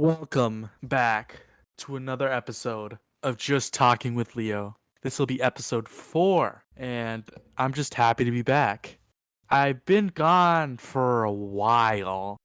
Welcome back to another episode of Just Talking with Leo. This will be episode 4, and I'm just happy to be back. I've been gone for a while.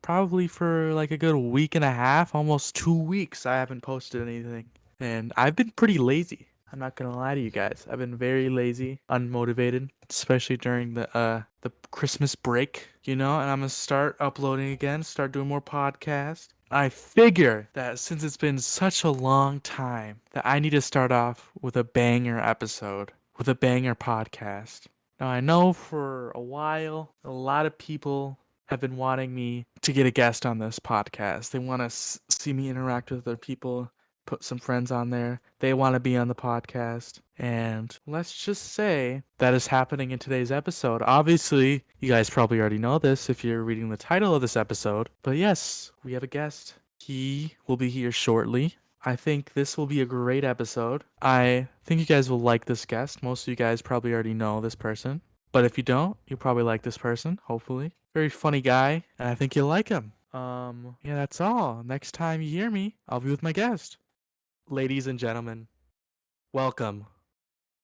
Probably for like a good week and a half, almost 2 weeks. I haven't posted anything. And I've been pretty lazy. I'm not gonna lie to you guys. I've been very lazy, unmotivated, especially during the Christmas break, and I'm gonna start uploading again, start doing more podcasts. I figure that since it's been such a long time that I need to start off with a banger episode, with a banger podcast. Now I know for a while a lot of people have been wanting me to get a guest on this podcast. They want to see me interact with other people, put some friends on there. They want to be on the podcast. And let's just say that is happening in today's episode. Obviously, you guys probably already know this if you're reading the title of this episode. But yes, we have a guest. He will be here shortly. I think this will be a great episode. I think you guys will like this guest. Most of you guys probably already know this person. But if you don't, you'll probably like this person, hopefully. Very funny guy, and I think you'll like him. Yeah, that's all. Next time you hear me, I'll be with my guest. Ladies and gentlemen, welcome,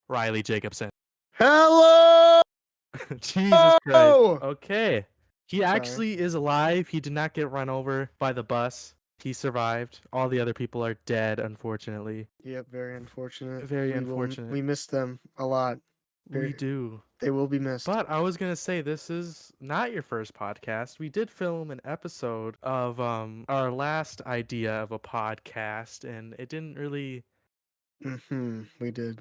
Riley Jacobson. Hello! Jesus Christ. Okay. He actually is alive. He did not get run over by the bus. He survived. All the other people are dead, unfortunately. Yep, very unfortunate. Very unfortunate. We miss them a lot. We do. They will be missed. But I was gonna say this is not your first podcast. We did film an episode of our last idea of a podcast, and it didn't really We did.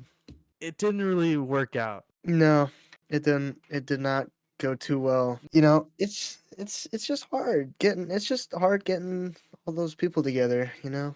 it didn't really work out. No, it didn't. It did not go too well. You know, it's just hard getting. It's just hard getting all those people together. You know,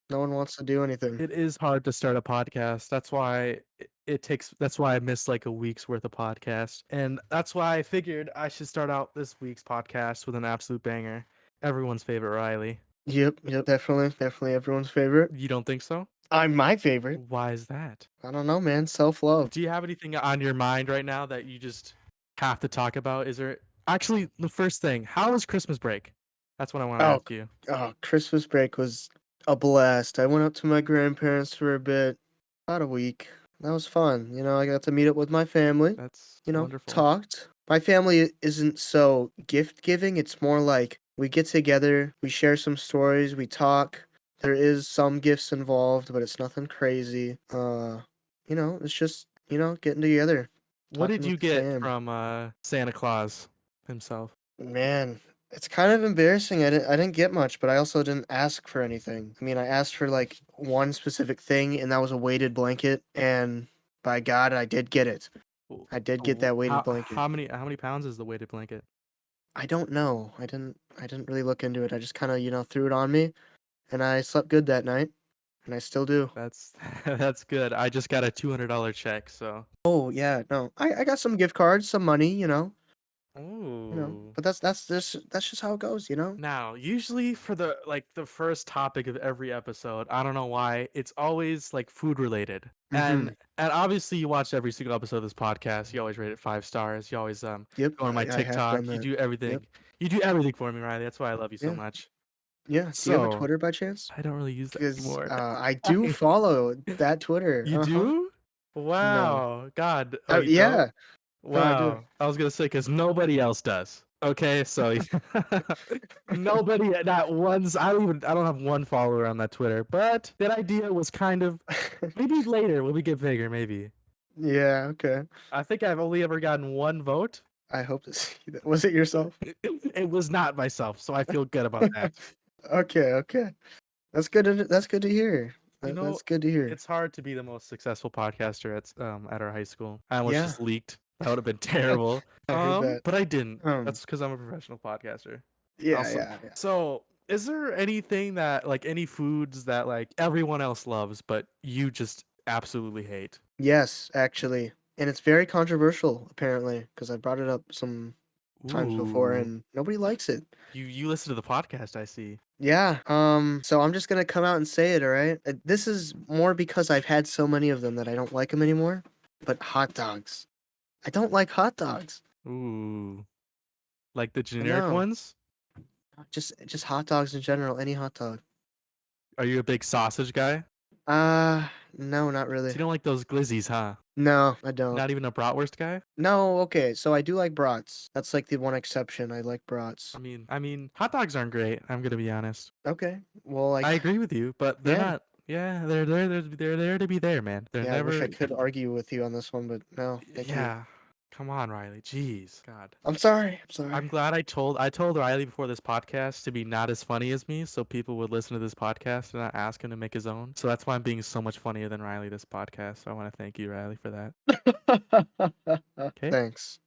no one wants to do anything. It is hard to start a podcast. That's why it takes. That's why I missed like a week's worth of podcast, and that's why I figured I should start out this week's podcast with an absolute banger. Everyone's favorite Riley. Yep, definitely everyone's favorite. You don't think so? I'm my favorite. Why is that? I don't know, man. Self-love. Do you have anything on your mind right now that you just have to talk about? Is there actually the first thing? How was Christmas break? That's what I want to ask you. Oh, Christmas break was a blast. I went up to my grandparents for a bit, about a week. That was fun. You know, I got to meet up with my family. That's wonderful. Talked. My family isn't so gift giving. It's more like we get together, we share some stories, we talk. There is some gifts involved, but it's nothing crazy. It's just, getting together. What did you get from Santa Claus himself? Man, it's kind of embarrassing. I didn't get much, but I also didn't ask for anything. I mean, I asked for like one specific thing, and that was a weighted blanket. And by God, I did get it. I did get that weighted blanket. How many pounds is the weighted blanket? I don't know. I didn't really look into it. I just kind of threw it on me, and I slept good that night, and I still do. That's good. I just got a $200 check, so. Oh yeah, no, I got some gift cards, some money, Ooh. But that's just how it goes, Now, usually for the first topic of every episode, I don't know why, it's always like food related. And obviously you watch every single episode of this podcast. You always rate it 5 stars. You always go on my TikTok. You do everything. Yep. You do everything for me, Riley. That's why I love you so much. Yeah. Do you have a Twitter by chance? I don't really use that anymore. I do follow that Twitter. You do? Wow. No. God. Oh, yeah. Don't? Wow. No, I was gonna say because nobody else does. Okay, so nobody not one's. I don't have one follower on that Twitter, but that idea was kind of maybe later when we get bigger, maybe. Yeah. Okay. I think I've only ever gotten one vote. I hope to see that. Was it yourself? It was not myself, so I feel good about that. Okay. That's good. That's good to hear. That's good to hear. It's hard to be the most successful podcaster at our high school. I almost just leaked. That would have been terrible. But I didn't. That's because I'm a professional podcaster. Yeah. So, is there anything that any foods that everyone else loves, but you just absolutely hate? Yes, actually, and it's very controversial apparently because I brought it up some times before, and nobody likes it. You listen to the podcast, I see. Yeah. So I'm just gonna come out and say it. All right. This is more because I've had so many of them that I don't like them anymore. But hot dogs. I don't like hot dogs. Ooh. Like the generic ones? Just hot dogs in general, any hot dog. Are you a big sausage guy? No, not So really. you don't like those glizzies, huh? No, I don't. Not even a bratwurst guy? No, okay, so I do like brats. That's like the one exception. I like brats. I mean, hot dogs aren't great. I'm gonna be honest. Okay, well, like, I agree with you, but they're yeah, not. Yeah, they're there to be there, man. They're yeah. I wish I never. could argue with you on this one, but no, thank you. Yeah, come on, Riley. Jeez, God. I'm sorry. I'm sorry. I'm glad I told Riley before this podcast to be not as funny as me, so people would listen to this podcast and not ask him to make his own. So that's why I'm being so much funnier than Riley this podcast. So I want to thank you, Riley, for that. Okay. Thanks.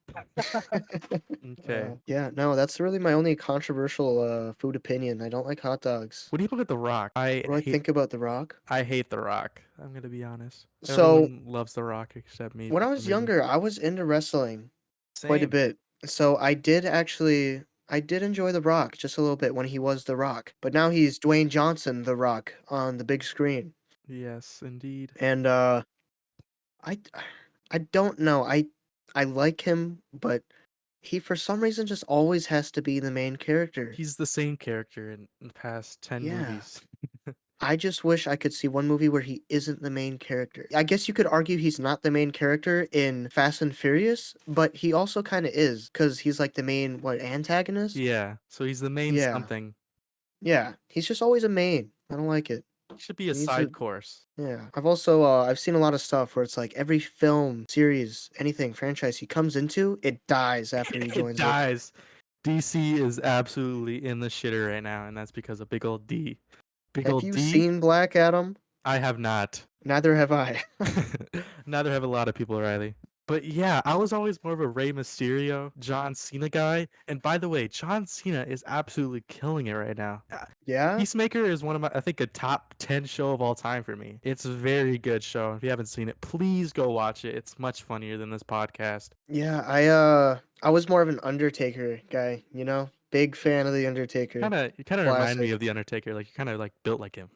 Okay. Yeah, no, that's really my only controversial food opinion. I don't like hot dogs. What do you think of The Rock? I What do I hate think about The Rock? I hate The Rock. I'm gonna be honest. So, Everyone loves The Rock except me when for I some was reason. younger, I was into wrestling quite a Same. bit. So, I did enjoy The Rock just a little bit when he was The Rock. But now he's Dwayne Johnson, The Rock, on the big screen. Yes, indeed. And I I don't know. I like him, but he for some reason just always has to be the main character. He's the same character in the past 10 Yeah. movies. I just wish I could see one movie where he isn't the main character. I guess you could argue he's not the main character in Fast and Furious, but he also kind of is because he's like the main what antagonist. Yeah, so he's the main Yeah, something. yeah. He's just always a main. I don't like it. He should be a He needs to. side course. Yeah. I've seen a lot of stuff where it's like every film, series, anything, franchise he comes into, it dies after he It joins it. dies. DC is absolutely in the shitter right now, and that's because of big old D. Big Have old you D? seen Black Adam? I have not. Neither have I. Neither have a lot of people, Riley. But yeah, I was always more of a Rey Mysterio, John Cena guy. And by the way, John Cena is absolutely killing it right now. Yeah? Peacemaker is one of my, I think, a top 10 show of all time for me. It's a very good show. If you haven't seen it, please go watch it. It's much funnier than this podcast. Yeah, I was more of an Undertaker guy, you know? Big fan of the Undertaker. You kind of remind me Classic. of the Undertaker. Like you're kind of like built like him.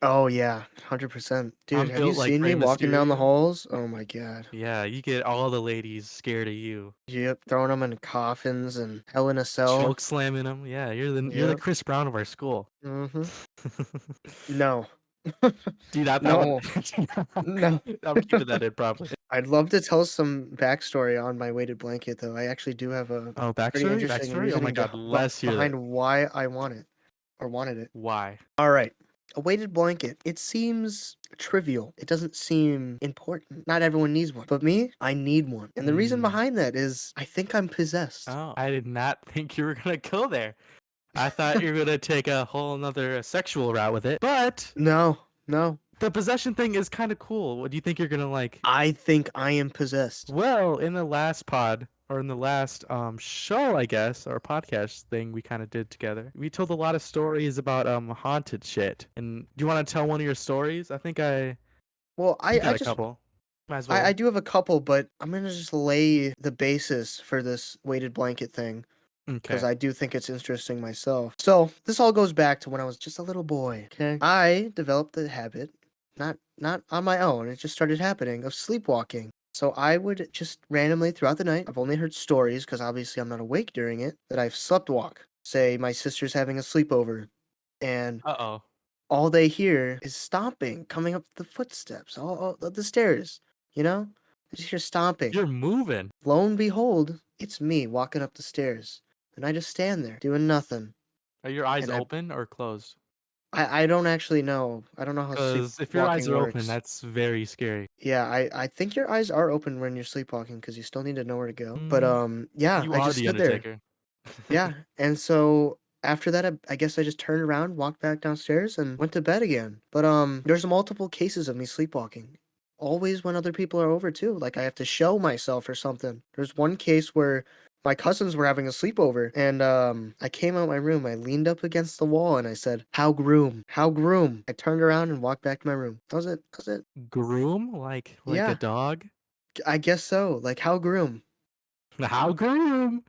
Oh yeah, 100%. Dude, I'm have you built like seen Rey me walking down the Mysterio. halls? Oh my god. Yeah, you get all the ladies scared of you. Yep, throwing them in coffins and Hell in a Cell. Choke slamming them. Yeah, you're the Yep. Chris Brown of our school. Mm-hmm. No. Dude, that one. No. No. I'm keeping that in probably. I'd love to tell some backstory on my weighted blanket, though. I actually do have a Oh, pretty backstory, interesting backstory. Oh my reasoning God, let's hear that. behind why I want it or wanted it. Why? All right. A weighted blanket. It seems trivial. It doesn't seem important. Not everyone needs one. But me, I need one. And the reason Hmm. behind that is I think I'm possessed. Oh, I did not think you were gonna go there. I thought you were gonna take a whole nother sexual route with it. But No, no. the possession thing is kind of cool. What do you think you're gonna like? I think I am possessed. Well, in the last pod or in the last show, I guess, or podcast thing we kind of did together, we told a lot of stories about haunted shit. And do you want to tell one of your stories? I think Well, you got a couple. Might as I well. do have a couple, but I'm gonna just lay the basis for this weighted blanket thing. Because Okay. I do think it's interesting myself. So this all goes back to when I was just a little boy. Okay, I developed the habit, not on my own. It just started happening of sleepwalking. So I would just randomly throughout the night. I've only heard stories because obviously I'm not awake during it. That I've slept walk. Say my sister's having a sleepover, and Uh-oh. all they hear is stomping coming up the footsteps, all the stairs. You know, I just hear stomping. You're moving. Lo and behold, it's me walking up the stairs. And I just stand there doing nothing. Are your eyes And open or closed? I don't actually know. I don't know how Because if your eyes sleepwalking are open, works. that's very scary. Yeah, I think your eyes are open when you're sleepwalking because you still need to know where to go. But Mm, yeah, you I are just the stood there. Undertaker. Yeah, and so after that, I guess I just turned around, walked back downstairs, and went to bed again. But there's multiple cases of me sleepwalking. Always when other people are over too. Like I have to show myself or something. There's one case where my cousins were having a sleepover, and I came out my room. I leaned up against the wall, and I said, "How groom? How groom?" I turned around and walked back to my room. That was it. That was it. Groom? Like a Yeah, dog? I guess so. Like how groom? How groom?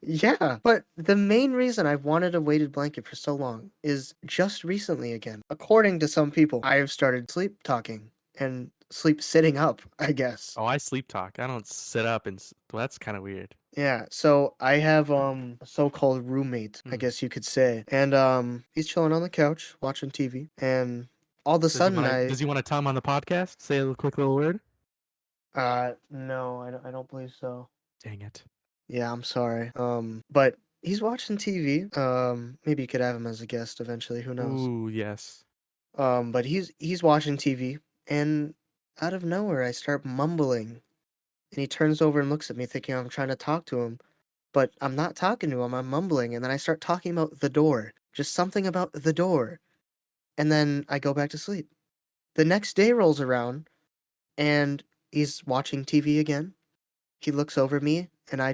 Yeah, but the main reason I've wanted a weighted blanket for so long is just recently again. According to some people, I have started sleep talking and sleep sitting up, I guess. Oh, I sleep talk. I don't sit up and well, that's kind of weird. Yeah, so I have a so-called roommate, I Hmm. guess you could say. And he's chilling on the couch watching TV and all of a Does he sudden want to? I Does he want to tell him on the podcast? Say a quick little word. no, I don't believe so. Dang it. Yeah, I'm sorry. But he's watching TV. Maybe you could have him as a guest eventually, who knows. Ooh, yes. But he's watching TV and out of nowhere I start mumbling and he turns over and looks at me thinking I'm trying to talk to him. But I'm not talking to him, I'm mumbling, and then I start talking about the door. Just something about the door. And then I go back to sleep. The next day rolls around, and he's watching TV again. He looks over at me, and I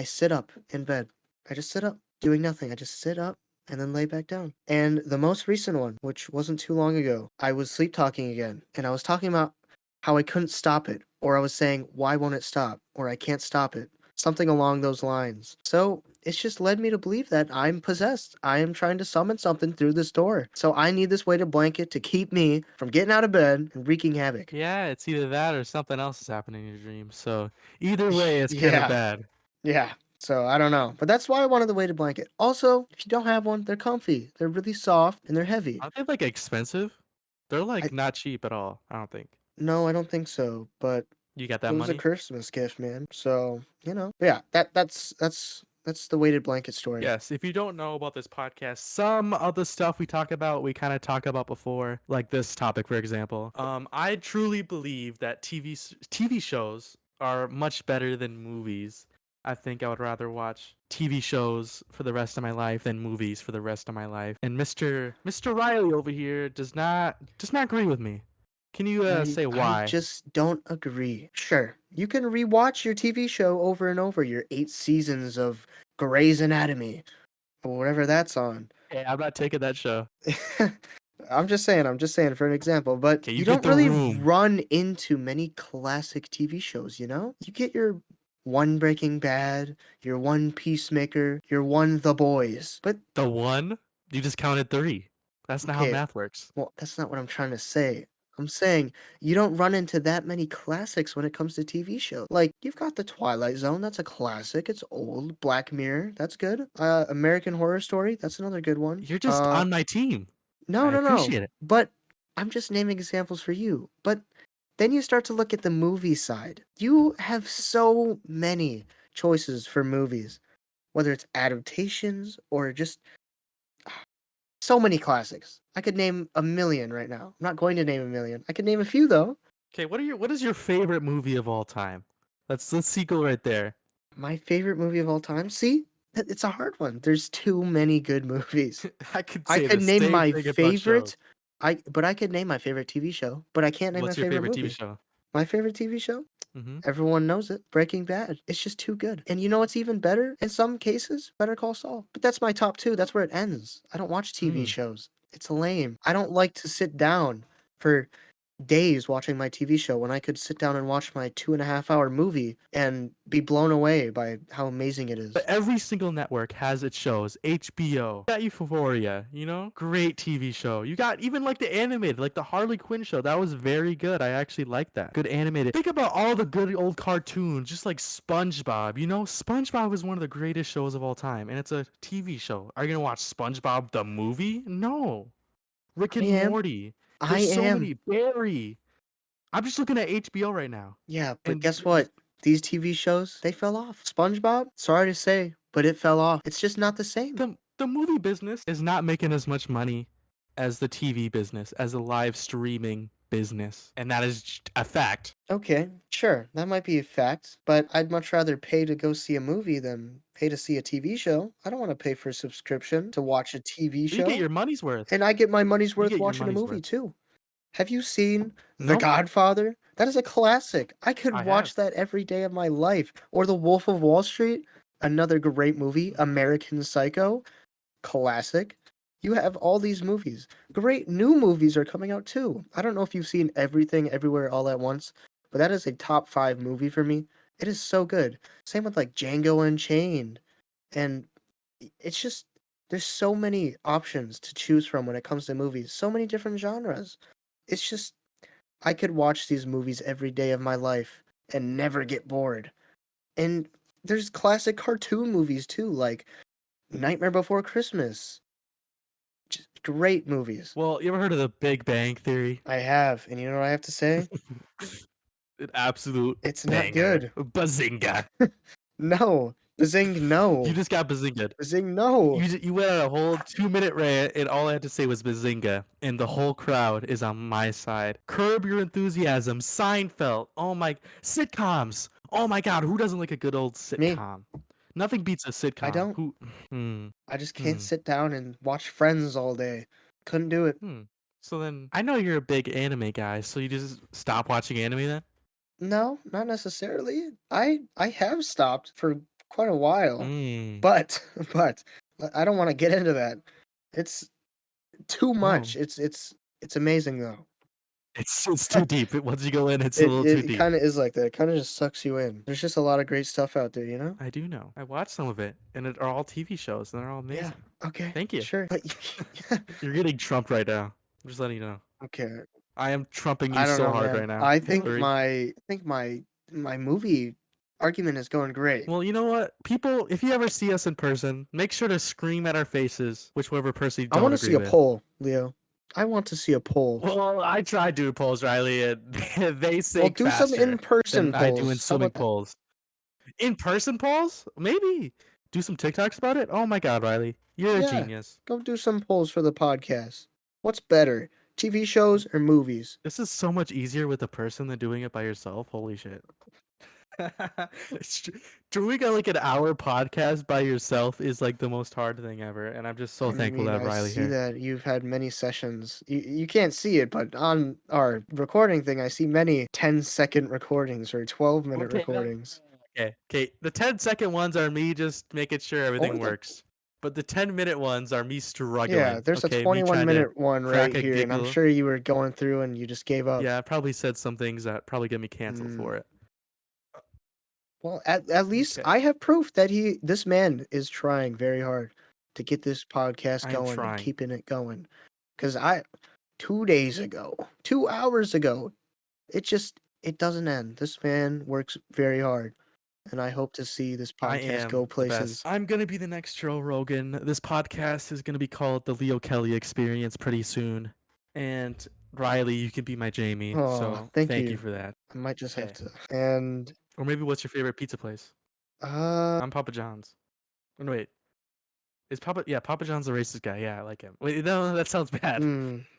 sit up in bed. I just sit up, doing nothing. I just sit up and then lay back down. And the most recent one, which wasn't too long ago, I was sleep talking again, and I was talking about how I couldn't stop it, or I was saying, why won't it stop? Or I can't stop it. Something along those lines. So it's just led me to believe that I'm possessed. I am trying to summon something through this door. So I need this weighted blanket to keep me from getting out of bed and wreaking havoc. Yeah, it's either that or something else is happening in your dreams. So either way, it's kind of Yeah. bad. Yeah. So I don't know. But that's why I wanted the weighted blanket. Also, if you don't have one, they're comfy. They're really soft and they're heavy. Aren't they like expensive? They're I like not cheap at all. I don't think. No, I don't think so. But You got it that was a money? Christmas gift, man. So, you know. But yeah, that's the weighted blanket story. Yes, if you don't know about this podcast, some of the stuff we talk about, we kind of talked about before, like this topic, for example. I truly believe that TV shows are much better than movies. I think I would rather watch TV shows for the rest of my life than movies for the rest of my life. And Mr. Riley over here does not agree with me. Can you say I why? just don't agree. Sure, you can rewatch your TV show over and over, your 8 seasons of Grey's Anatomy or whatever that's on. Hey, I'm not taking that show. I'm just saying for an example, but Okay, you you get don't the really room. run into many classic TV shows, you know? You get your one Breaking Bad, your one Peacemaker, your one The Boys. But The one? You just counted three. That's not how okay, math works. well, that's not what I'm trying to say. I'm saying you don't run into that many classics when it comes to TV shows. Like, you've got The Twilight Zone, that's a classic. It's old. Black Mirror, that's good. American Horror Story, that's another good one. You're just on my team. No, I no, no. appreciate it. But I'm just naming examples for you. But then you start to look at the movie side. You have so many choices for movies, whether it's adaptations or just so many classics. I could name a million right now. I'm not going to name a million. I could name a few though. Okay, what is your favorite movie of all time? Let's see go right there. My favorite movie of all time. See, it's a hard one. There's too many good movies. I could I say could the name same my thing about shows. favorite. I could name my favorite TV show, but I can't name my What's your favorite favorite TV movie. show? My favorite TV show? Mm-hmm. Everyone knows it. Breaking Bad. It's just too good. And you know what's even better? In some cases, Better Call Saul. But that's my top two. That's where it ends. I don't watch TV Mm. shows. It's lame. I don't like to sit down for days watching my TV show when I could sit down and watch my 2.5 hour movie and be blown away by how amazing it But is. every single network has its shows. HBO, got Euphoria, great TV show. You got even like the animated, like the Harley Quinn show. That was very good. I actually like that. Good animated. Think about all the good old cartoons, just like SpongeBob. SpongeBob is one of the greatest shows of all time, and it's a TV show. Are you gonna watch SpongeBob the movie? No. Rick I and am. Morty. I There's so am. many. Barry. I'm just looking at HBO right now, Yeah, but and guess what? These TV shows, they fell off. SpongeBob, sorry to say, but it fell off. It's just not the same. the movie business is not making as much money as the TV business, as the live streaming business, and that is a fact. Okay, sure, that might be a fact, but I'd much rather pay to go see a movie than pay to see a TV show. I don't want to pay for a subscription to watch a TV You get show, your money's worth. and I get my money's You worth get your watching a money's movie worth. too. Have you seen The Nope, Godfather? That is a classic. I could I have. watch that every day of my life. Or The Wolf of Wall Street, another great movie. American Psycho, classic. You have all these movies. Great new movies are coming out too. I don't know if you've seen Everything Everywhere All at Once, but that is a top 5 movie for me. It is so good. Same with like Django Unchained. And it's just there's so many options to choose from when it comes to movies. So many different genres. It's just I could watch these movies every day of my life and never get bored. And there's classic cartoon movies too, like Nightmare Before Christmas. Just great movies. Well, you ever heard of the Big Bang Theory? I have, and you know what I have to say? An absolute It's not banger. good. Bazinga. No. Bazing, You no. just got bazinga'd. Bazing, no. You went on a whole 2 minute rant, and all I had to say was bazinga, and the whole crowd is on my side. Curb Your Enthusiasm, Seinfeld, oh my, sitcoms. Oh my God, who doesn't like a good old Me. sitcom? Nothing beats a I sitcom. don't. Who? Hmm. I just can't Hmm. sit down and watch Friends all day. Couldn't do it. Hmm. So then, I know you're a big anime guy, so you just stop watching anime then? No, not necessarily. I have stopped for quite a while. Hmm. But but I don't want to get into that. It's too much. Oh. It's amazing though. It's too deep. Once you go in, it's a It little too it, it deep. kind of is like that. It kind of just sucks you in. There's just a lot of great stuff out there, you know? I do know. I watched some of it, and it are all TV shows, and they're all Yeah. amazing. Okay. Thank you. Sure. But You're getting trumped right now. I'm just letting you know. okay. I am trumping you I don't so know, hard man. right now, I think Hillary. my movie argument is going great. Well, you know what? People, if you ever see us in person, make sure to scream at our faces whichever person you I want don't to see agree a with. poll, Leo. I want to see a poll. Well, I tried doing polls, Riley, and they Well, sink do some faster in-person than I do in polls. How swimming about that? pools. In-person polls? Maybe. Do some TikToks about it? Oh my God, Riley. You're a Yeah. genius. Go do some polls for the podcast. What's better, TV shows or movies? This is so much easier with a person than doing it by yourself. Holy shit. Doing like an hour podcast by yourself is like the most hard thing ever, and I'm just so I thankful to mean, have I Riley see here. that you've had many sessions. You can't see it, but on our recording thing, I see many 10-second recordings or 12-minute Okay, no, recordings. okay. The 10-second ones are me just making sure Or everything the works, but the 10-minute ones are me Yeah, struggling. there's a Okay, me trying to 21-minute one crack right a here, and I'm giggle. sure you were going through and you just gave up. Yeah, I probably said some things that probably get me canceled Mm. for it. Well, at least Okay, I have proof that this man is trying very hard to get this podcast I am going and trying. keeping it going. Because 2 days ago, 2 hours ago, it doesn't end. This man works very hard, and I hope to see this I podcast am go the best. places. I'm gonna be the next Joe Rogan. This podcast is gonna be called the Leo Kelly Experience pretty soon. And Riley, you can be my Jamie. Oh, So thank thank you you. for that. I might just have Okay. to. And Or maybe what's your favorite pizza place? uh, I'm Papa John's. Oh, no, wait. Is Papa? Yeah, Papa John's the racist guy. Yeah, I like him. Wait, no, that sounds bad.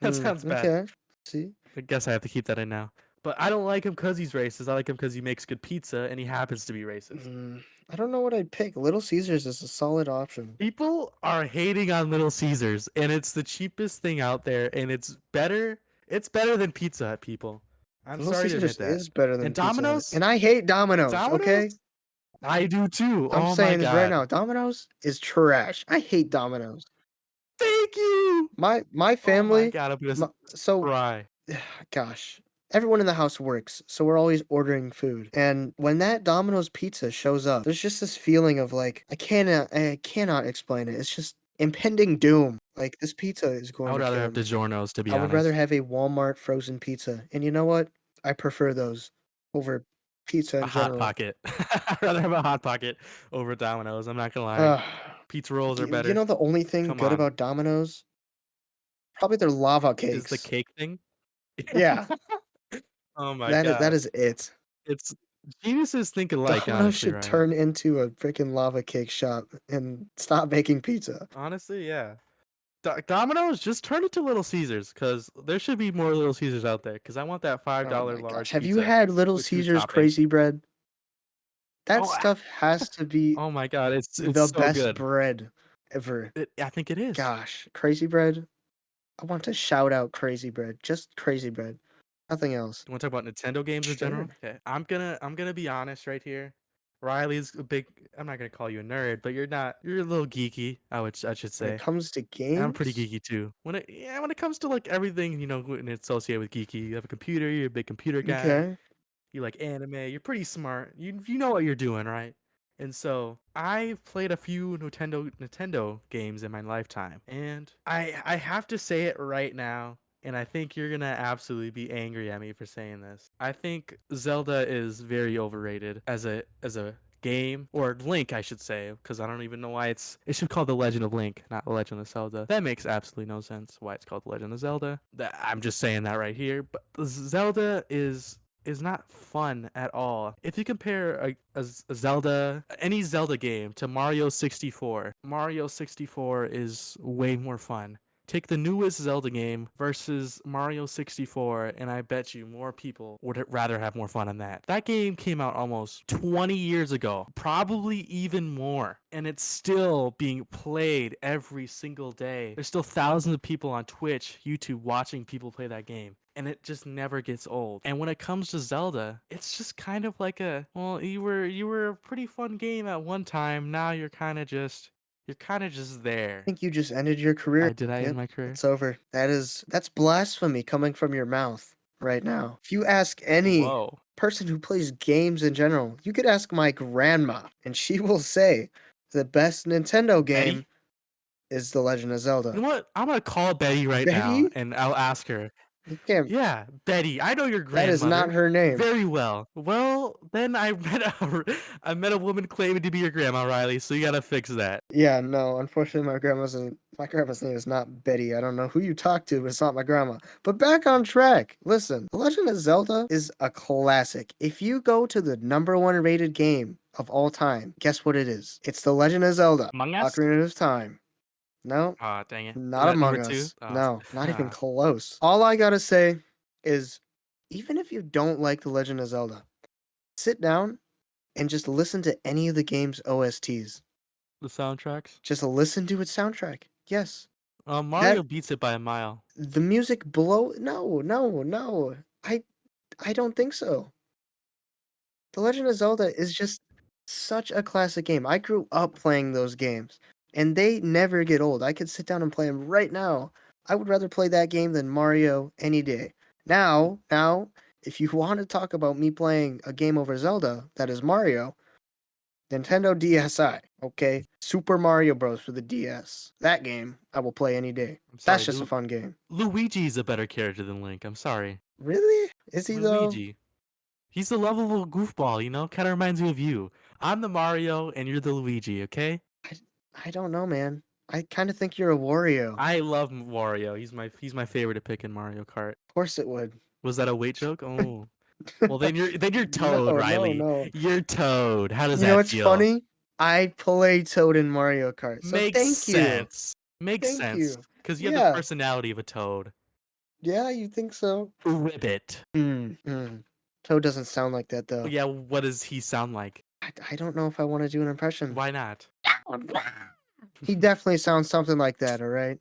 That sounds bad. okay. See, I guess I have to keep that in now. But I don't like him because he's racist. I like him because he makes good pizza and he happens to be racist. I don't know what I'd pick. Little Caesars is a solid option. People are hating on Little Caesars, and it's the cheapest thing out there, and it's better. It's better than Pizza Hut, people. I'm Little sorry to Caesars admit that. is better And than Pizza Hut, Domino's? and I hate Domino's. Domino's? Okay, I do too. I'm Oh my saying this right God. now. Domino's is trash. I hate Domino's. Thank you. My Oh my family, God. I'm gonna so cry. gosh, everyone in the house works, so we're always ordering food. And when that Domino's pizza shows up, there's just this feeling of like I cannot explain it. It's just impending doom. Like this pizza is I going would to rather kill have me. DiGiorno's, to be I would rather honest. have a Walmart frozen pizza. And you know what? I prefer those over pizza A in Hot general. Pocket. I'd rather have a Hot Pocket over Domino's. I'm not gonna lie. Uh, Pizza rolls are you better. know the only thing Come good on. about Domino's? Probably their lava Is the cakes. cake thing? Yeah, Oh my that God. is it. It's geniuses think alike, Domino's honestly, should Riley. turn into a freaking lava cake shop and stop making pizza. Honestly, yeah. Domino's, just turn it to Little Caesars, because there should be more Little Caesars out there, because I want that Oh $5 my gosh. large Have you pizza had Little with 2 Caesars toppings. crazy bread? That Oh, stuff has to be oh my God, it's the so best good. bread ever. I think it is. Gosh, crazy bread? I want to shout out crazy bread. Just crazy bread. Nothing else. You want to talk about Nintendo games in general? Sure. Okay, I'm gonna be honest right here. Riley's a big. I'm not gonna call you a nerd, but you're not. You're a little geeky. I should When it say. comes to And I'm pretty games, geeky too. When it comes to like everything, when it's associated with geeky, you have a computer. You're a big computer guy. okay. You like anime. You're pretty smart. You know what you're doing, right? And so I've played a few Nintendo games in my lifetime, and I have to say it right now, and I think you're gonna absolutely be angry at me for saying this. I think Zelda is very overrated as a game, or Link, I should say, because I don't even know why it should be called The Legend of Link, not The Legend of Zelda. That makes absolutely no sense why it's called The Legend of Zelda. I'm just saying that right here. But Zelda is not fun at all. If you compare a Zelda, any Zelda game to Mario 64, Mario 64 is way more fun. Take the newest Zelda game versus Mario 64, and I bet you more people would rather have more fun on that. That game came out almost 20 years ago, probably even more, and it's still being played every single day. There's still thousands of people on Twitch, YouTube watching people play that game. And it just never gets old. And when it comes to Zelda, it's just kind of like you were a pretty fun game at one time. Now you're kind of just there. I think you just ended your career. Did I end Yep, my career? it's over. That's blasphemy coming from your mouth right now. If you ask any Whoa. person who plays games in general, you could ask my grandma, and she will say the best Nintendo game Betty? is The Legend of You Zelda. know what? I'm gonna call Betty right now, Betty? and I'll ask her. You can't. Yeah, Betty. I know your That is not grandmother her name. very well. Well, then I met a woman claiming to be your grandma, Riley. So you gotta fix that. Yeah, no, unfortunately, my grandma's name is not Betty. I don't know who you talk to, but it's not my grandma. But back on track. Listen, The Legend of Zelda is a classic. If you go to the #1 rated game of all time, guess what it is? It's The Legend of Zelda: Among Us? Ocarina of Time. No, Ah, dang it. Is not that number Among two? Us. Oh, No, not even close. All I gotta say is, even if you don't like The Legend of Zelda, sit down and just listen to any of the game's OSTs. the soundtracks. Just listen to its soundtrack. Yes. Mario That beats it by a mile. the music blow no, no, no. I don't think so. The Legend of Zelda is just such a classic game. I grew up playing those games, and they never get old. I could sit down and play them right now. I would rather play that game than Mario any day. Now, if you want to talk about me playing a game over Zelda that is Mario, Nintendo DSi, okay? Super Mario Bros. For the DS. That game I will play any day. I'm sorry, That's just a fun game. Luigi's a better character than Link. I'm sorry. Really? Is he though? Luigi. He's the lovable goofball, you know? Kind of reminds me of you. I'm the Mario and you're the Luigi, okay? I don't know, man. I kind of think you're a Wario. I love Wario. He's my favorite to pick in Mario Kart. Of course it would. Was that a weight joke? Oh. Well, then you're Toad, No, Riley. no. You're Toad. How does You know that what's feel? funny? I play Toad in Mario Kart. So Makes thank you. sense. Makes Thank sense. you. Because you have the Yeah. personality of a Toad. Yeah, you think so? Ribbit. Toad doesn't sound like that though. Yeah, what does he sound like? I don't know if I want to do an impression. Why not? He definitely sounds something like that, all right?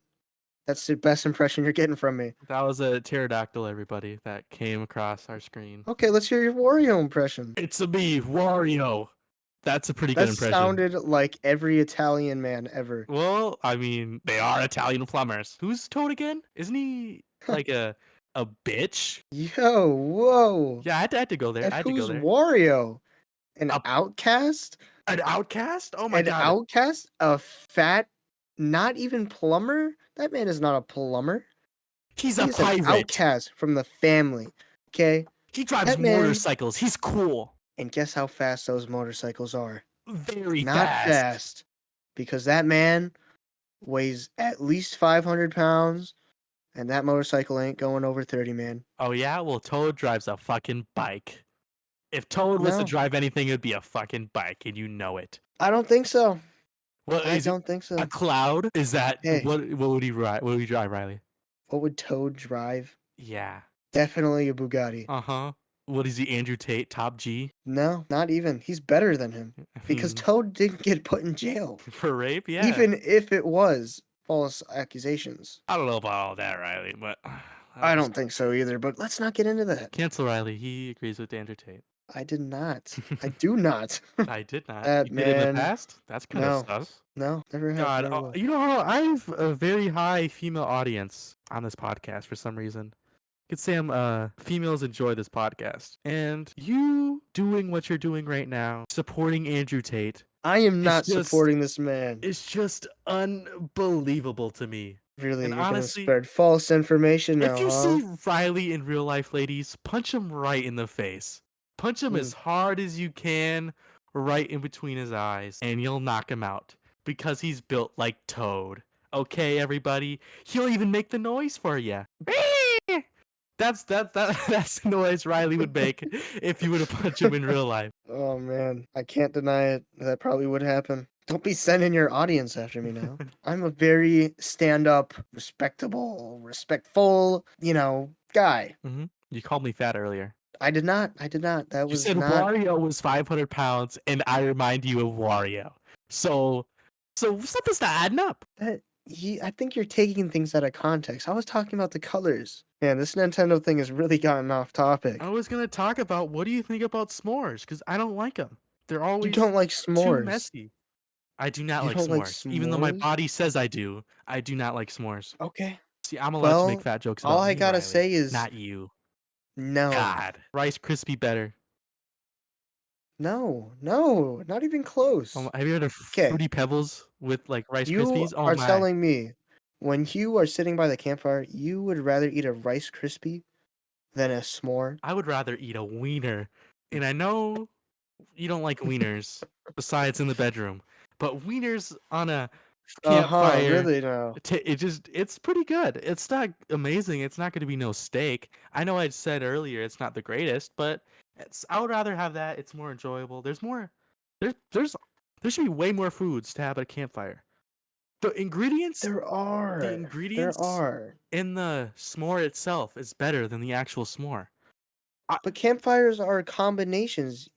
That's the best impression you're getting from me. That was a pterodactyl, everybody, that came across our screen. Okay, let's hear your Wario impression. It's a me, Wario. That's a pretty That good impression. sounded like every Italian man ever. Well, I mean, they are Italian plumbers. Who's Toad again? Isn't he like a bitch? Yo, whoa. Yeah, I had to go there. And I had to go who's there. Wario? An A- outcast? An outcast? Oh my An god. outcast? A fat, not even plumber? That man is not a plumber. He's He a is an pirate. outcast from the family. Okay? He drives That man- motorcycles. He's cool. And guess how fast those motorcycles are? Very Not fast. fast. Because that man weighs at least 500 pounds, and that motorcycle ain't going over 30, man. Oh yeah? Well, Toad drives a fucking bike. If Toad was to No. drive anything, it would be a fucking bike, and you know it. I don't think so. Well, I is it don't think so. a cloud? Is that Hey. what would he ride? What would he drive, Riley? What would Toad drive? Yeah. Definitely a Bugatti. Uh-huh. What is he, Andrew Tate, top G? No, not even. He's better than him. I Because mean, Toad didn't get put in jail. for rape, yeah. Even if it was false accusations. I don't know about all that, Riley, but I don't think so either, but let's not get into that. Cancel Riley. He agrees with Andrew Tate. I did not. I do not. I did not. That You did in the man- past? That's kind No. of sus. No, never have. God, never will. you know, I have a very high female audience on this podcast for some reason. You could say females enjoy this podcast. And you doing what you're doing right now, supporting Andrew Tate, I am not just- supporting this man. is just unbelievable to me. Really, and you're honestly, gonna spread false information now, If you huh? see Riley in real life, ladies, punch him right in the face. Punch him Hmm. as hard as you can, right in between his eyes, and you'll knock him out because he's built like Toad. Okay, everybody? He'll even make the noise for you. That's the noise Riley would make if you were to punch him in real life. Oh man, I can't deny it. That probably would happen. Don't be sending your audience after me now. I'm a very stand-up, respectable, respectful, guy. You called me fat earlier. I did not. I did not. That You was said not Wario was 500 pounds, and I remind you of Wario. So something's not adding up. that. I think you're taking things out of context. I was talking about the colors. Man, this Nintendo thing has really gotten off I topic. was gonna talk about what do you think about s'mores? Because I don't like them. They're You always don't like too s'mores. messy. I do not You like don't like s'mores, even though my s'mores? body says I do. I do not like s'mores. Okay. See, I'm allowed to make Well, fat jokes all about I me, gotta Riley, say is not you. no. God, Rice Krispie better. No. No. Not even close. Have you heard of Okay. Fruity Pebbles with like Rice You Krispies? Oh are my! telling me when you are sitting by the campfire, you would rather eat a Rice Krispie than a s'more? I would rather eat a wiener, and I know you don't like wieners, besides in the bedroom, but wieners on a Uh-huh, campfire, really now. it's pretty good. It's not amazing. It's not going to be no steak. I know I said earlier it's not the greatest, but I would rather have that. It's more enjoyable. There's there should be way more foods to have at a campfire. The ingredients There the are. There ingredients are. in the s'more itself is better than the actual s'more. I, But campfires are combinations.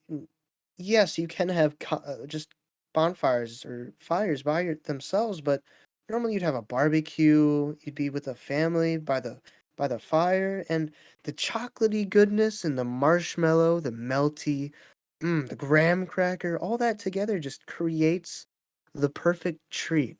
Yes, you can have just bonfires or fires by themselves, but normally you'd have a barbecue, you'd be with a family by the fire, and the chocolatey goodness and the marshmallow, the melty, the graham cracker, all that together just creates the perfect treat.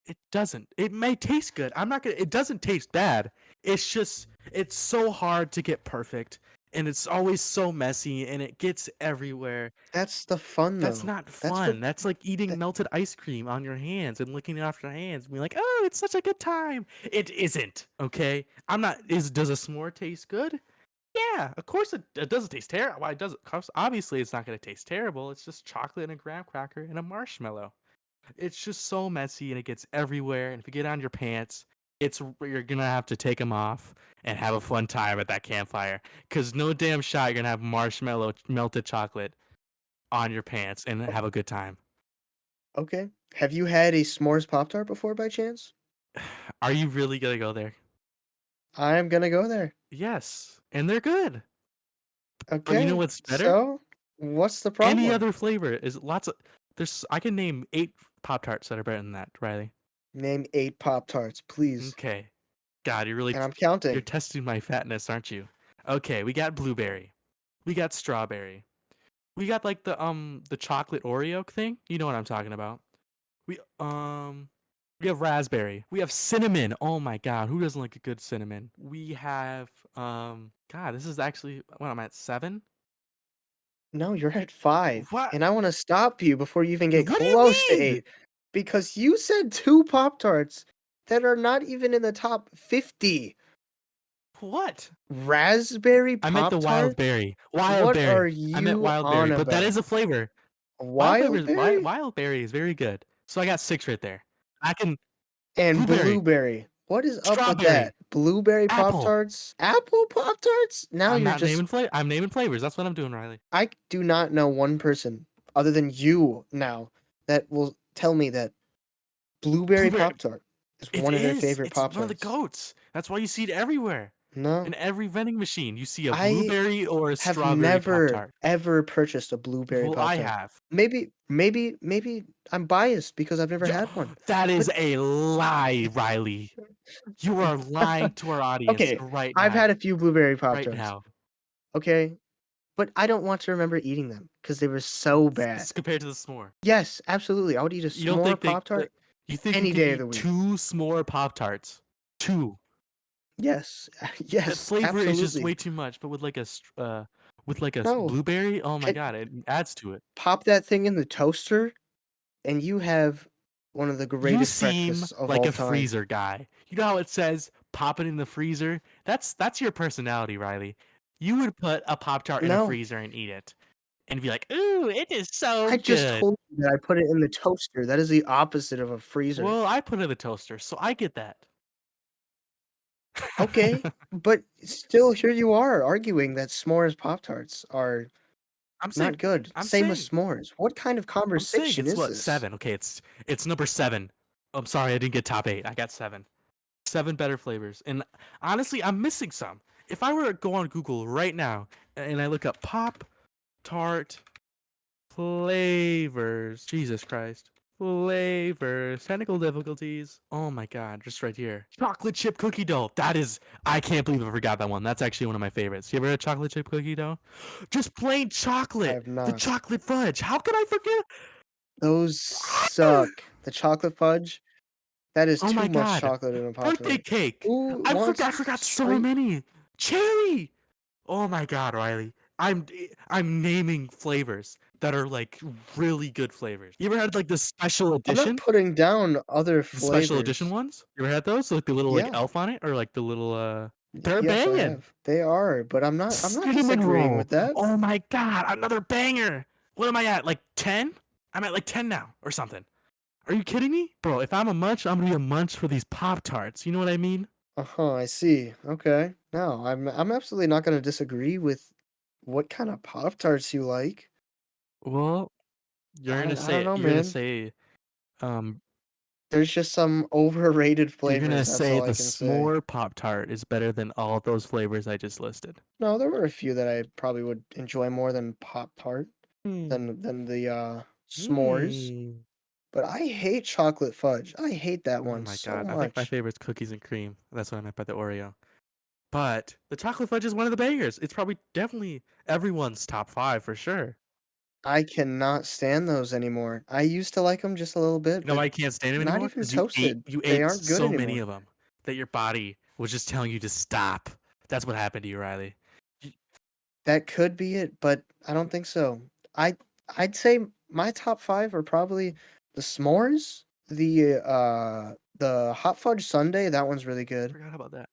it doesn't. It may taste good. I'm not gonna. It doesn't taste bad. It's just it's so hard to get perfect, and it's always so messy, and it gets everywhere. That's the fun That's though. not That's what fun. That's like eating that, melted ice cream on your hands and licking it off your hands and being like, "Oh, it's such a good time." It isn't. Okay, I'm not. Does a s'more taste good? Yeah, of course it doesn't taste terrible. Why does it? 'Cause obviously, it's not gonna taste terrible. It's just chocolate and a graham cracker and a marshmallow. It's just so messy and it gets everywhere. And if you get on your pants, you're gonna have to take them off and have a fun time at that campfire. Cause no damn shot you're gonna have marshmallow melted chocolate on your pants and have a good time. okay. Have you had a s'mores Pop Tart before by chance? Are you really gonna go there? I'm gonna go there. Yes, and they're good. But you know Okay. what's better? So, what's the Any problem? other flavor is lots of. There's. I can name 8 Pop Tarts that are better than that, Riley. Name 8 Pop Tarts, please. Okay. God, And I'm you're counting. testing my fatness, aren't you? Okay, we got blueberry. We got strawberry. We got like the chocolate Oreo thing. You know what I'm talking about. We have raspberry. We have cinnamon. Oh my god, who doesn't like a good cinnamon? We have god, this is actually what I'm at 7. No, you're at 5. What? And I want to stop you before you even get What do you close to mean? 8 because you said 2 Pop Tarts that are not even in the top 50. What? Raspberry I meant the Pop wild Tart? berry. Wild What are berry. I meant you wild berry, on but that about? is a flavor. Wildberry Wild berry is very good. So I got 6 right there. I can and blueberry, blueberry. What is up with strawberry, that? Blueberry Pop apple. Tarts? Apple Pop Tarts? Now I'm you're not just naming flavor. I'm naming flavors. That's what I'm doing, Riley. I do not know one person other than you now that will tell me that blueberry Blueberry. Pop Tart is It one of their is. favorite It's Pop one of the Tarts. goats. That's why you see it everywhere. No, In every vending machine, you see a I blueberry or a have strawberry Pop never Tart. ever purchased a blueberry Well, Pop I Tart. have. Maybe I'm biased because I've never had one. That is But a lie, Riley. You are lying to our audience okay, right I've now. had a few blueberry Pop Right Tarts. now. Okay, but I don't want to remember eating them because they were so bad. Compared to the s'more. Yes, absolutely. I would eat a You don't s'more think they Pop Tart like you think you any could day of eat the week. 2 s'more Pop Tarts? 2. Yes, That yes, flavor is just way absolutely. too much, but with like a No, blueberry, oh my heck, god, it adds to it. pop that thing in the toaster, and you have one of the You greatest seem breakfasts of like all a time. freezer guy. You know how it says pop it in the freezer? That's your personality, Riley. You would put a Pop Tart in a No, freezer and eat it. and be like, "Ooh, it is so I just good." told you that I put it in the toaster. That is the opposite of a freezer. Well, I put it in the toaster, so I get that. Okay, but still, here you are arguing that s'mores Pop-Tarts are I'm saying not good. I'm Same with saying s'mores. What kind of I'm saying conversation it's is what, this? 7? Okay, it's number 7. I'm sorry I didn't get top 8. I got 7. 7 better flavors. And honestly, I'm missing some. If I were to go on Google right now and I look up Pop Tart flavors, Jesus Christ. Flavors, technical difficulties. Oh my god, just right here. Chocolate chip cookie dough. That is, I can't believe I forgot that one. That's actually one of my favorites. You ever had chocolate chip cookie dough? Just plain I chocolate. have The not. chocolate fudge. How could I forget? Those suck. The chocolate fudge, that is Oh too my much god. chocolate in a Birthday Pop-Tart. cake. Who I wants forgot so straight many. Cherry. Oh my god, Riley. I'm naming flavors that are like really good flavors. You ever had like the special I'm not edition? putting down other The special edition flavors. ones? You ever had those? Like the little like Yeah. elf on it or like the little Y they're yes, I banging. have. They are, but I'm not Cinnamon disagreeing roll. with that. Oh my god, another banger. What am I at? Like 10? I'm at like 10 now or something. Are you kidding me? Bro, if I'm a munch, I'm gonna be a munch for these Pop Tarts. You know what I mean? Uh-huh, I see. Okay. No, I'm absolutely not gonna disagree with what kind of Pop-Tarts you like. Well, I don't know, you're gonna man. say um There's just some overrated you're gonna flavors, that's say all the I can say. s'more Pop Tart is better than all those flavors I just listed. No, there were a few that I probably would enjoy more than Pop-Tart, Hmm. than the, s'mores, Hmm. but I hate chocolate fudge. I hate that Oh one my so god. I think my much. favorite's cookies and cream. That's what I meant by the Oreo. But the chocolate fudge is one of the bangers. It's probably definitely everyone's top 5 for sure. I cannot stand those anymore. I used to like them just a little bit, You know but why you can't stand them not anymore? even Because toasted. you They ate aren't good so many anymore. of them that your body was just telling you to stop. That's what happened to you, Riley. Y- That could be it, but I don't think so. I I'd say my top 5 are probably the s'mores, the hot fudge sundae, that one's really I good. forgot about that.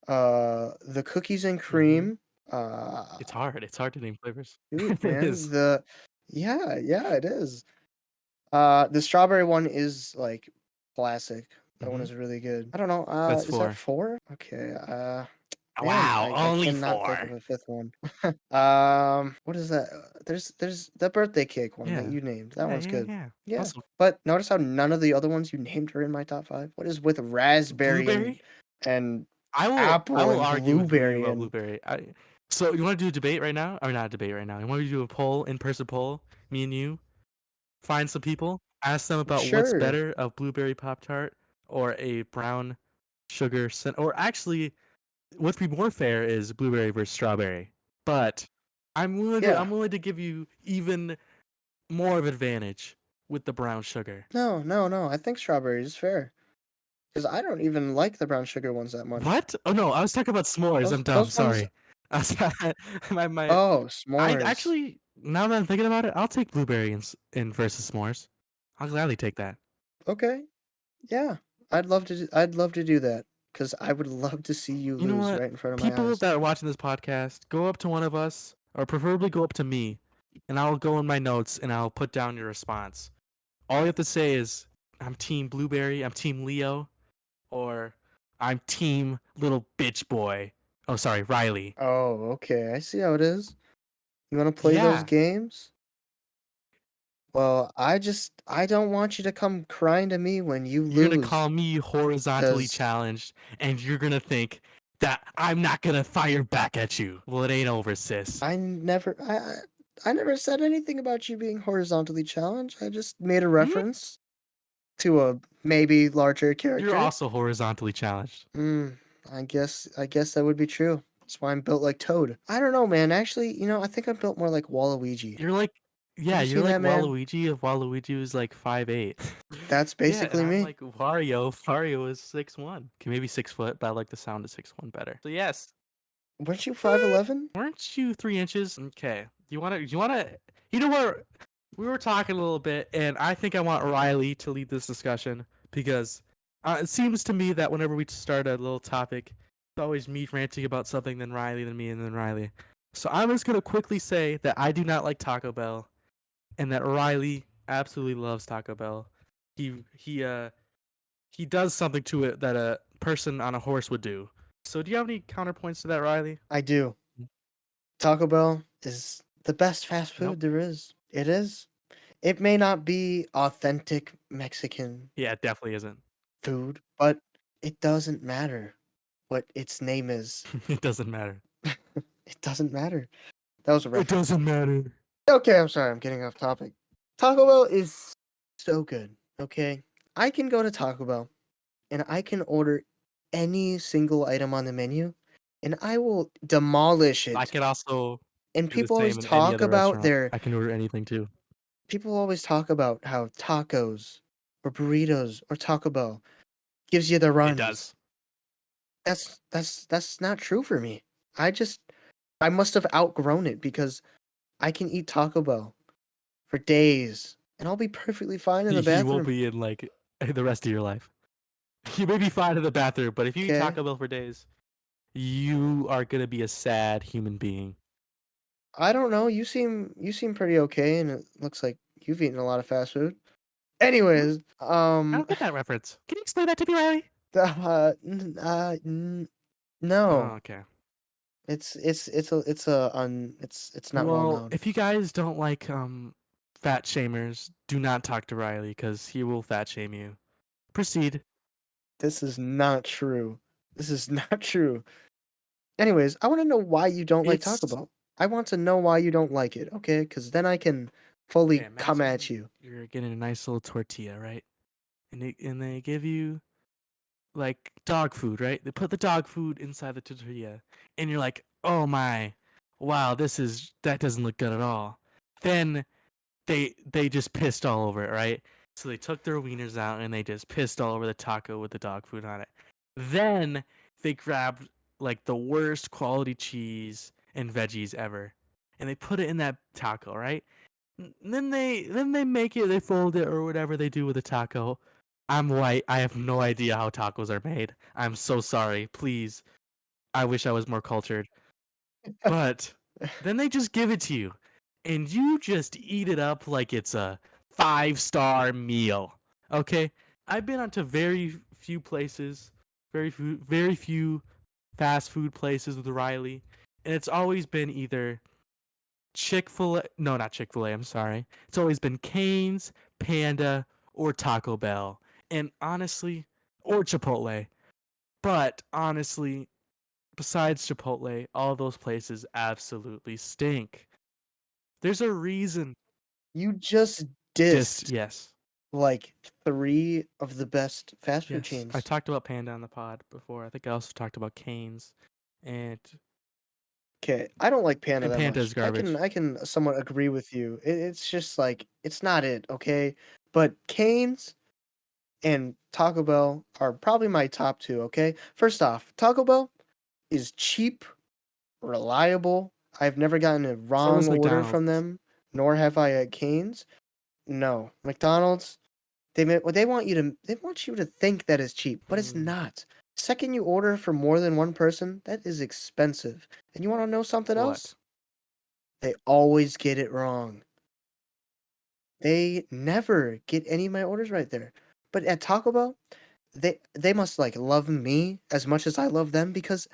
The cookies and Mhm. cream, uh, It's hard. It's hard to name flavors. shoot, It man, is. yeah, it is. The strawberry one is, like, classic. That one Mhm. is really good. I don't know, That's is that 4. 4? Okay, man, Wow, I only cannot think of 4. a 5th one. What is that? There's the birthday cake one that Yeah. you named. That Yeah, one's yeah, good. yeah. Yeah, Also, but notice how none of the other ones you named are in my top 5? What is with raspberry blueberry? and I apple will and argue with you blueberry about and blueberry. So you want to do a debate right now? Or not a debate right now. You want to do a poll, in-person poll? Me and you find some people, ask them about what's sure. better, a blueberry Pop Tart or a brown sugar or actually what's be more fair is blueberry versus strawberry. But Yeah. I'm willing to give you even more of advantage with the brown sugar. No, no, no, I think strawberry is fair because I don't even like the brown sugar ones that much. What? Oh no, I was talking about s'mores. I'm dumb. Those ones. Sorry. I was, my Oh, I s'mores. actually now that I'm thinking about it, I'll take blueberry in versus s'mores. I'll gladly take that. Okay. Yeah. I'd love to do that because I would love to see you You know lose what? right in front of my People eyes. that are watching this podcast, go up to one of us, or preferably go up to me, and I'll go in my notes and I'll put down your response. All you have to say is, I'm Team Blueberry, I'm Team Leo, or I'm Team Little Bitch Boy. Oh, sorry, Riley. Oh, okay. I see how it is. You want to play those Yeah, games? Well, I don't want you to come crying to me when you you're gonna lose, call me horizontally cause challenged, and you're gonna think that I'm not gonna fire back at you. Well, it ain't over, sis. I never said anything about you being horizontally challenged. I just made a Hmm? reference to a maybe larger You're character. also horizontally challenged. Hmm. I guess that would be true. That's why I'm built like Toad. I don't know, man. Actually, I think I'm built more like Waluigi. You're like, Have yeah, you you're seen like that man? Waluigi if Waluigi was like 5'8". That's Yeah, and basically I'm me. like Wario. Wario is 6'1". Okay, maybe 6 foot, but I like the sound of 6'1" better. So yes, Weren't you 5'11"? weren't you 3 inches? Okay. Do you wanna? Do you wanna? You know what? We were talking a little bit, and I think I want Riley to lead this discussion because it seems to me that whenever we start a little topic, it's always me ranting about something, then Riley, then me, and then Riley. So I'm just gonna quickly say that I do not like Taco Bell. and that Riley absolutely loves Taco Bell. He does something to it that a person on a horse would do. So do you have any counterpoints to that, Riley? I do. Taco Bell is the best fast Nope. food there is. It is. It may not be authentic Mexican Yeah, it definitely isn't. food, but it doesn't matter what its name is. It doesn't matter. It doesn't matter. That was a It reference. doesn't matter. Okay, I'm sorry, I'm getting off topic. Taco Bell is so good, okay? I can go to Taco Bell and I can order any single item on the menu and I will demolish I it. could also And do the people always same in any talk other about restaurant. their I can order anything too. people always talk about how tacos or burritos or Taco Bell gives you the It runs. does. That's not true for me. I must have outgrown it because I can eat Taco Bell for days and I'll be perfectly fine in the You won't bathroom. be in like the rest of your life. You may be fine in the bathroom, but if you eat Okay? Taco Bell for days, you are gonna be a sad human being. I don't know. You seem pretty okay and it looks like you've eaten a lot of fast food. Anyways, I don't get that reference. Can you explain that to me, Riley? Oh, no. okay. It's not well Well, known. if you guys don't like fat shamers, do not talk to Riley because he will fat shame you. Proceed. This is not true. This is not true. Anyways, I want to know why you don't like Taco It's Bell. I want to know why you don't like it, okay? Because then I can okay. fully come at Imagine you. you're getting a nice little tortilla, right? And they give you like dog food, right? They put the dog food inside the tortilla, and you're like, oh my, wow, that doesn't look good at all. Then they just pissed all over it, right? So they took their wieners out and they just pissed all over the taco with the dog food on it. Then they grabbed like the worst quality cheese and veggies ever, and they put it in that taco, right? Then they make it, they fold it or whatever they do with a taco. I'm white. I have no idea how tacos are made. I'm so sorry. Please, I wish I was more cultured. But then they just give it to you, and you just eat it up like it's a 5-star meal. Okay, I've been onto very few places, very few fast food places with Riley, and it's always been either Chick-fil-A, no, not Chick-fil-A, I'm sorry. It's always been Cane's, Panda, or Taco Bell. And honestly, or Chipotle. But honestly, besides Chipotle, all those places absolutely stink. There's a reason. You just dissed Yes. like 3 of the best fast food Yes. I chains. talked about Panda on the pod before. I think I also talked about Cane's and Okay, I don't like Panda and that Panda's much. I can garbage. I can somewhat agree with you. It's just like it's not it, okay? But Cane's and Taco Bell are probably my top 2, okay? First off, Taco Bell is cheap, reliable. I've never gotten a So wrong is order from McDonald's. them, nor have I at Cane's. No, McDonald's, they want you to think that it's cheap, but it's Hmm. not. Second you order for more than one person, that is expensive. And you want to know something What? else? They always get it wrong. They never get any of my orders right there. But at Taco Bell, they must like love me as much as I love them because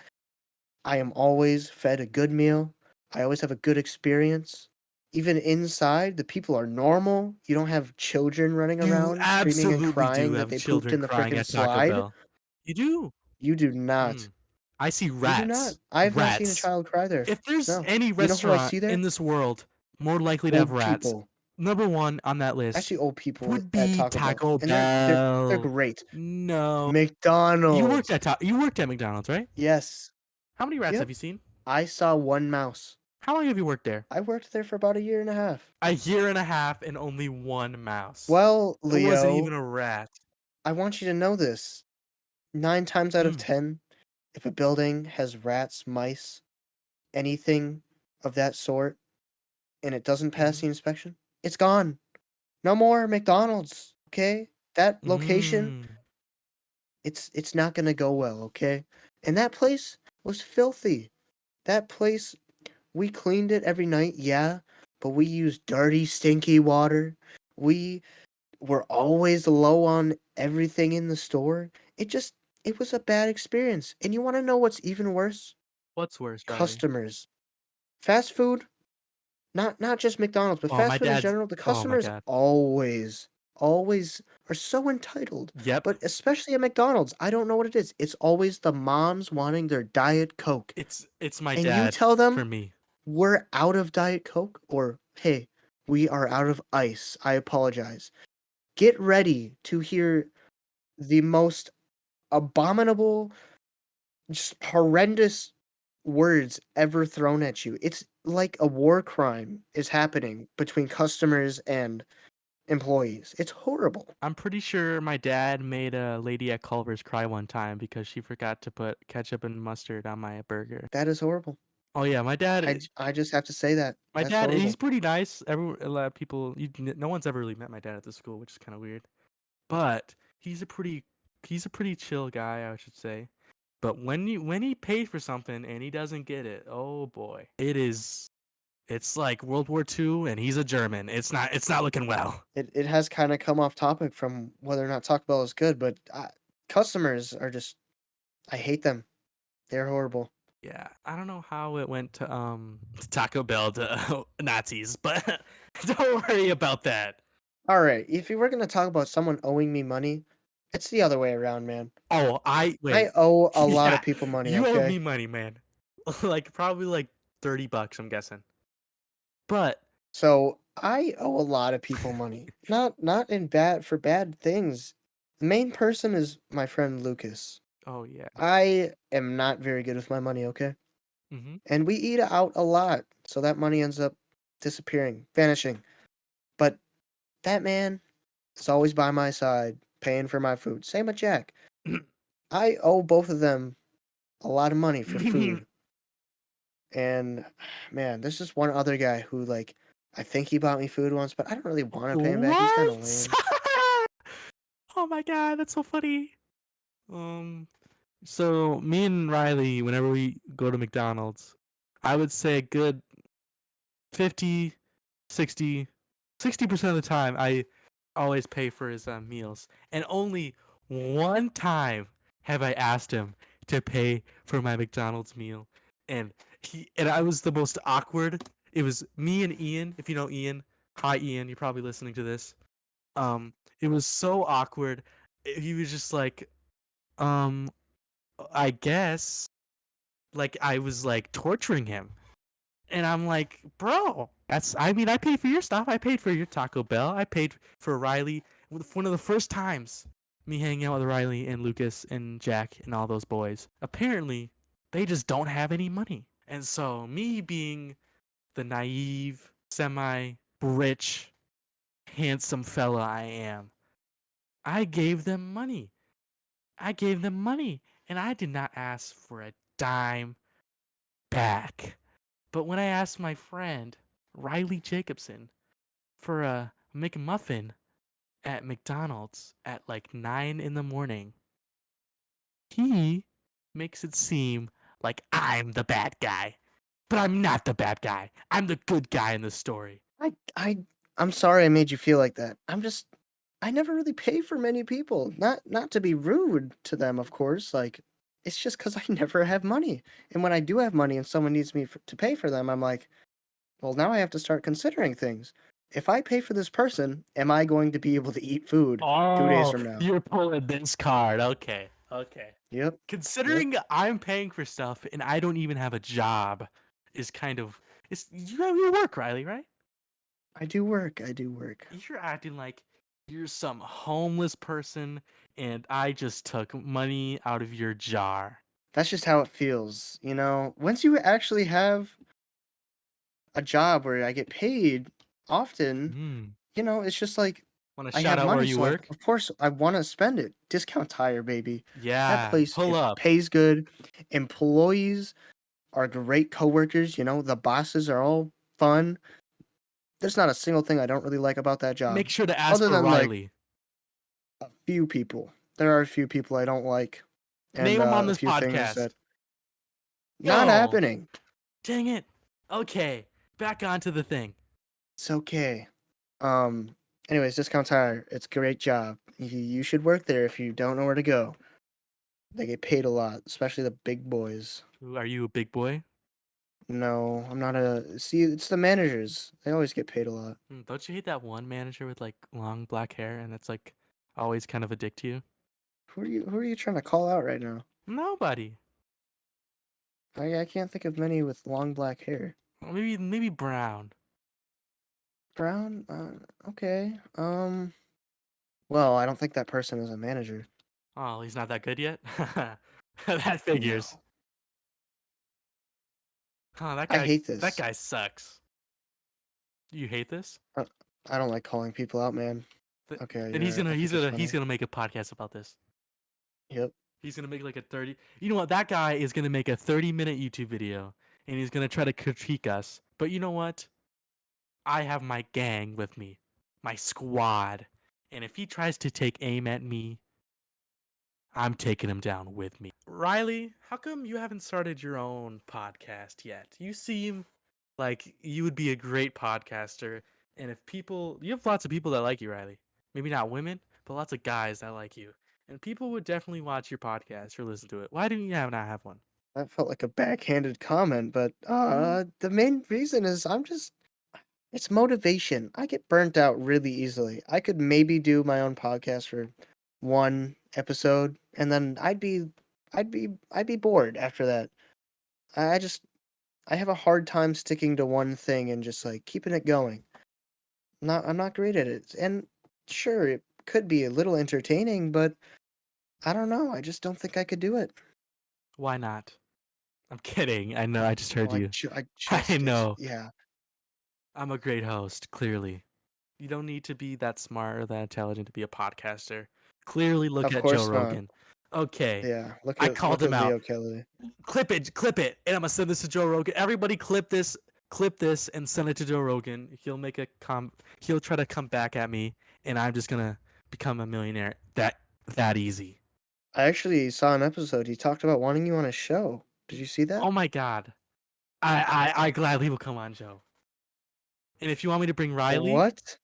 I am always fed a good meal. I always have a good experience. Even inside, the people are normal. You don't have children running You around screaming and absolutely do crying that have they pooped children in the crying frickin' at Taco slide. Bell. You do. You do not. Mm. I see You do not. rats. I have not seen a Rats. child cry there. If there's No. any You know who I restaurant see in there? this world more likely to have Old rats, people. number one on that I list see old people would at be Taco Bell, Taco and they're Bell. great. No. McDonald's. You worked at McDonald's, right? Yes. How many rats have Yep. you seen? I saw one mouse. How long have you worked there? I worked there for about a year and a half. A year and a half and only one mouse. Well, It wasn't Leo, even a rat. I want you to know this. 9 times out of Mm. 10, if a building has rats, mice, anything of that sort, and it doesn't pass Mm-hmm. the inspection, it's gone. No more McDonald's, okay? That location, Mm. it's not gonna go well, okay? And that place was filthy. That place, we cleaned it every night, yeah, but we used dirty, stinky water. We were always low on everything in the store. It was a bad experience. And you want to know what's even worse? What's worse, Riley? Customers. Fast food, not just McDonald's, but Oh, fast my food in dad's. general, the Oh my customers god. always are so entitled. Yep. But especially at McDonald's, I don't know what it is. It's always the moms wanting their Diet Coke. It's my And you dad tell for them, me. "We're out of Diet Coke," or, "Hey, we are out of ice. I apologize." Get ready to hear the most abominable, just horrendous words ever thrown at you. It's like a war crime is happening between customers and employees. It's horrible. I'm pretty sure my dad made a lady at Culver's cry one time because she forgot to put ketchup and mustard on my burger. That is horrible. Oh yeah, I just have to say that. my That's dad, he's horrible. pretty nice. A lot of people, no one's ever really met my dad at the school, which is kind of weird. But he's a pretty chill guy, I should say. But when he pays for something and he doesn't get it, oh boy, it's like World War II and he's a German. It's not looking well. It has kind of come off topic from whether or not Taco Bell is good, but customers are just I hate them. They're horrible. Yeah, I don't know how it went to Taco Bell to Nazis, but don't worry about that. All right, if you were going to talk about someone owing me money, it's the other way around, man. Oh, I I wait. owe a lot Yeah, of people money, you owe okay? me money, man. Like probably like $30, I'm guessing. But So I owe a lot of people money. Not in bad for bad things. The main person is my friend Lucas. oh yeah. I am not very good with my money, okay? Mhm. And we eat out a lot, so that money ends up disappearing, vanishing. But that man is always by my side, paying for my food. Same with Jack. I owe both of them a lot of money for food. And man, there's just one other guy who like I think he bought me food once, but I don't really want to pay him back. He's kind of What? lame. Oh my god, that's so funny. Um, so me and Riley, whenever we go to McDonald's, I would say a good 50, 60% of the time, I always pay for his meals. And only one time have I asked him to pay for my McDonald's meal. And I was the most awkward. It was me and Ian. If you know Ian, hi Ian, you're probably listening to this. It was so awkward. He was just like, um, I guess, like I was like torturing him. And I'm like, bro, I mean, I paid for your stuff. I paid for your Taco Bell. I paid for Riley. One of the first times me hanging out with Riley and Lucas and Jack and all those boys, apparently they just don't have any money. And so, me being the naive, semi rich, handsome fella I am, I gave them money. I gave them money. And I did not ask for a dime back. But when I asked my friend, Riley Jacobson, for a McMuffin at McDonald's at like 9 in the morning, he makes it seem like I'm the bad guy. But I'm not the bad guy. I'm the good guy in the story. I I I'm sorry I made you feel like that. I never really pay for many people. Not to be rude to them, of course. Like it's just because I never have money. And when I do have money and someone needs me to pay for them, I'm like, well, now I have to start considering things. If I pay for this person, am I going to be able to eat food 2 days Oh, from now? you're pulling this card. Okay. Okay. Yep. Yep. Considering I'm paying for stuff and I don't even have a job is kind of it's you work, Riley, right? I do work. I do work. You're acting like you're some homeless person and I just took money out of your jar. That's just how it feels, you know? Once you actually have a job where I get paid often, Hmm. you know, it's just like Want to I shout have out where money, you so like work? of course I want to spend it. Discount tire, baby. That Yeah, place pull it up. pays good. Employees are great coworkers, you know, the bosses are all fun. There's not a single thing I don't really like about that Make job. sure to ask Other for than like Riley. a few people. There are a few people I don't like and Name him on a this few things podcast. that not Yo, happening. dang it. Okay, back onto the thing. It's okay. Um, Anyways, Discount Tire, it's a great job. You should work there if you don't know where to go. They get paid a lot, especially the big boys. Ooh, are you a big boy? No, I'm not a. See, it's the managers. They always get paid a lot. Don't you hate that one manager with like long black hair and that's like always kind of a dick to you? Who are you trying to call out right now? Nobody. I can't think of many with long black hair. Well, maybe Brown. Brown? Okay. Well, I don't think that person is a manager. Oh, he's not that good yet. That figures. No. Huh, that I guy hate that this. guy sucks. You hate this? I, I don't like calling people out, man. Th- Okay, And you're right. I think it's he's funny. gonna make a podcast about this. Yep. He's gonna make like a 30. You know what? That guy is gonna make a 30-minute YouTube video, and he's gonna try to critique us. But you know what? I have my gang with me, my squad, and if he tries to take aim at me, I'm taking him down with me. Riley, how come you haven't started your own podcast yet? You seem like you would be a great podcaster, and if people, you have lots of people that like you, Riley. Maybe not women, but lots of guys that like you. And people would definitely watch your podcast or listen to it. Why didn't you not have one? That felt like a backhanded comment, but Mm, the main reason is it's motivation. I get burnt out really easily. I could maybe do my own podcast for one episode and then I'd be bored after that. I just I have a hard time sticking to one thing and just like keeping it going. I'm not great at it. And sure, it could be a little entertaining, but I don't know. I just don't think I could do it. why not? I'm kidding. I know. I just heard Well, you. I I just know. yeah. I'm a great host, clearly. You don't need to be that smart or that intelligent to be a podcaster. Clearly, look Of at Joe course not. Rogan. Okay, Yeah, I called look him at out. Leo Kelly. Clip it, and I'm gonna send this to Joe Rogan. Everybody, clip this, and send it to Joe Rogan. He'll try to come back at me, and I'm just gonna become a millionaire. That easy. I actually saw an episode. He talked about wanting you on his show. Did you see that? Oh my god. I gladly will come on, Joe. And if you want me to bring Riley, What?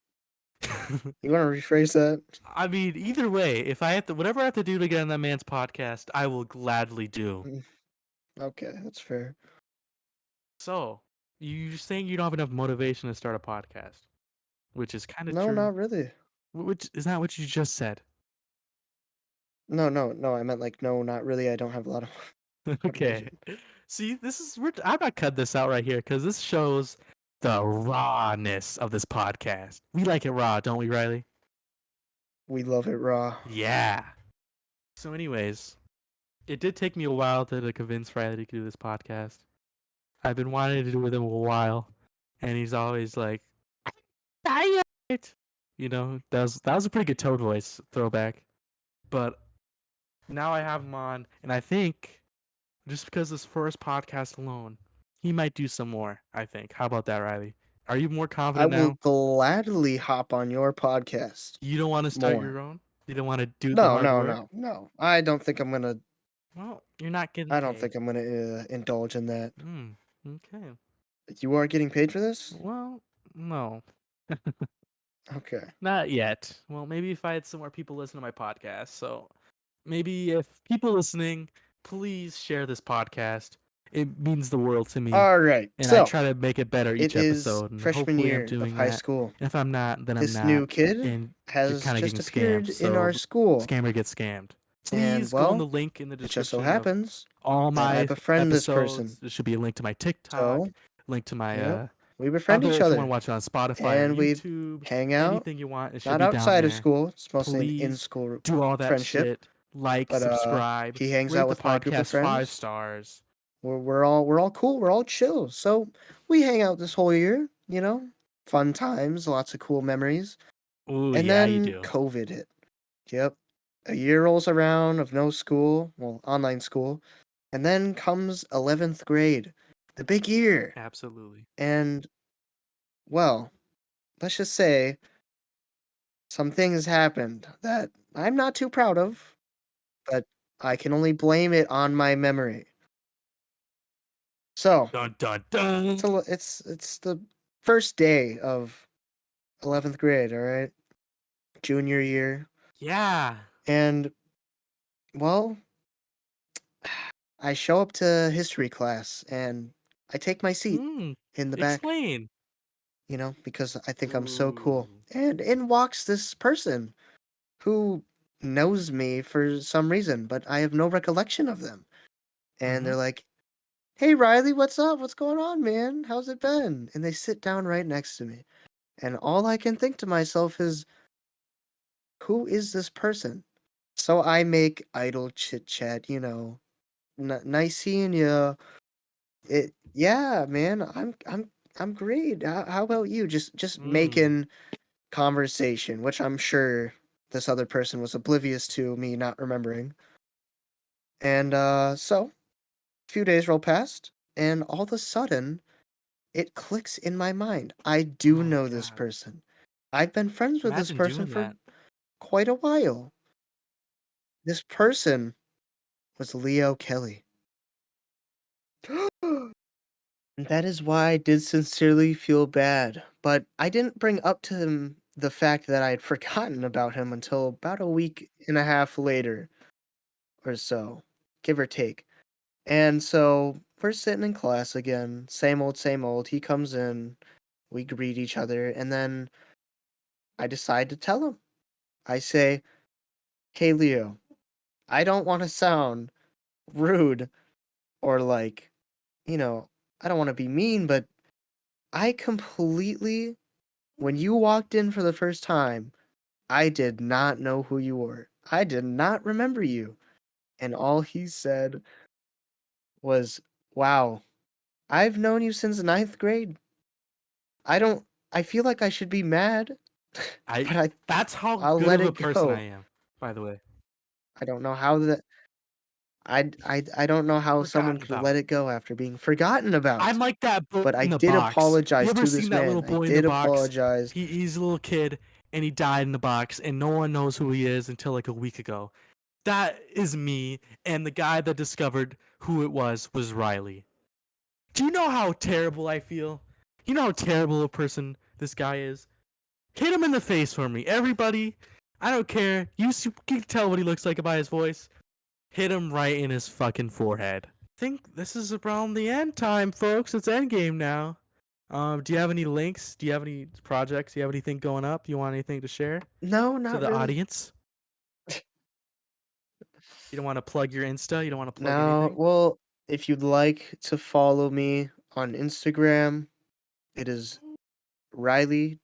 You want to rephrase that? I mean, either way, if I have to, whatever I have to do to get on that man's podcast, I will gladly do. Mm, okay, that's fair. So, you're saying you don't have enough motivation to start a podcast, which is kind of No, true. not really. Which is not what you just said. No, no, no. I meant like no, not really. I don't have a lot of Okay. motivation. See, I'm not cutting this out right here because this shows the rawness of this podcast. We like it raw, don't we, Riley? We love it raw. Yeah. So, anyways, it did take me a while to convince Riley to do this podcast. I've been wanting to do it with him a while, and he's always like, "Tired." That was a pretty good Toad voice throwback. But now I have him on, and I think just because this first podcast alone, he might do some more. I think. How about that, Riley? Are you more I confident will now? gladly hop on your podcast You don't want to start more. your own? You don't want to do the No, hard no, work? no, no. I don't think I'm gonna. Well, you're not getting I don't paid. think I'm gonna indulge in that. Hmm. Okay. You are getting paid for this? Well, no. Okay. Not yet. Well, maybe if I had some more people listen to my podcast. So maybe if people listening, please share this podcast. It means the world to me. All right. And I So try to make it better it each is episode. And freshman hopefully I'm year of doing high that. school. And if I'm not, then I'm This not. new kid And you're has kind of just getting scammed. appeared in our So school, scammer gets scammed. and Please go on the well, link in the it just so description of happens all that I my befriend this person. episodes. There should be a link to my TikTok, So, link to my yep, we befriend other, each if you want to other, watch it on Spotify or and we YouTube, hang out. anything you want, it should Not be down outside of there. school. It's mostly an Please in-school do all that friendship. shit. Like, But subscribe, he hangs rate out the with my group of podcast five friends. stars. We're all cool. We're all chill. So we hang out this whole year. Fun times, lots of cool memories. Ooh, And yeah, you then do. COVID hit. Yep. A year rolls around of no school, well, online school. And then comes 11th grade, the big year. Absolutely. And, well, let's just say some things happened that I'm not too proud of, but I can only blame it on my memory. So, Dun dun dun. it's the first day of 11th grade, all right? Junior year. Yeah. And, well, I show up to history class and I take my seat Hmm. in the back, Explain. because I think I'm so cool. Ooh. And in walks this person who knows me for some reason, but I have no recollection of them. And Mm-hmm. they're like, "Hey, Riley, what's up? What's going on, man? How's it been?" And they sit down right next to me. And all I can think to myself is, who is this person? So I make idle chit chat, nice seeing you. Yeah, man, I'm great. How about you? Just Mm. making conversation, which I'm sure this other person was oblivious to me not remembering. And so a few days roll past, and all of a sudden it clicks in my mind. I do Oh my know this god. person. I've been friends with this Imagine person doing for that. quite a while. This person was Leo Kelly. And that is why I did sincerely feel bad, but I didn't bring up to him the fact that I had forgotten about him until about a week and a half later or so, give or take. And so we're sitting in class again, same old, same old. He comes in, we greet each other, and then I decide to tell him. I say, "Hey, Leo, I don't want to sound rude or like, you know, I don't want to be mean, but I completely, when you walked in for the first time, I did not know who you were. I did not remember you." And all he said was, "Wow, I've known you since ninth grade. I don't, I feel like I should be mad, I but that's how I'll good let of a it person I go." am, by the way. I don't know how that, I don't know how someone Forgotten could let about. it go after being forgotten I'm about. like that boy But I in the did box. You apologize ever to seen this that little man. I boy in the did box? apologize. He's a little kid and he died in the box and no one knows who he is until like a week ago. That is me, and the guy that discovered who it was Riley. Do you know how terrible I feel? You know how terrible a person this guy is? Hit him in the face for me. Everybody, I don't care. You can tell what he looks like by his voice. Hit him right in his fucking forehead. I think this is around the end time, folks. It's endgame now. Do you have any links? Do you have any projects? Do you have anything going up? You want anything to share No, to not the really. audience? You don't want to plug your Insta? You don't want to plug No, anything? well, if you'd like to follow me on Instagram, it is riley.igh.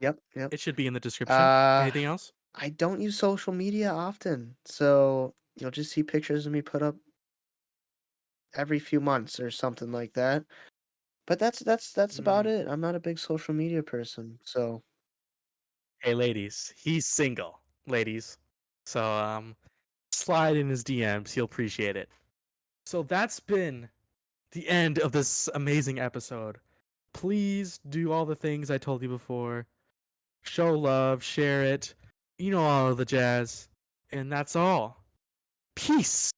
Yep, yep. It should be in the description. Uh, Anything else? I don't use social media often, so you'll just see pictures of me put up every few months or something like that. But that's about Mm. it. I'm not a big social media person, so Hey, ladies, he's single, ladies. So, slide in his DMs. He'll appreciate it. So that's been the end of this amazing episode. Please do all the things I told you before. Show love, share it. You know all of the jazz. And that's all. Peace.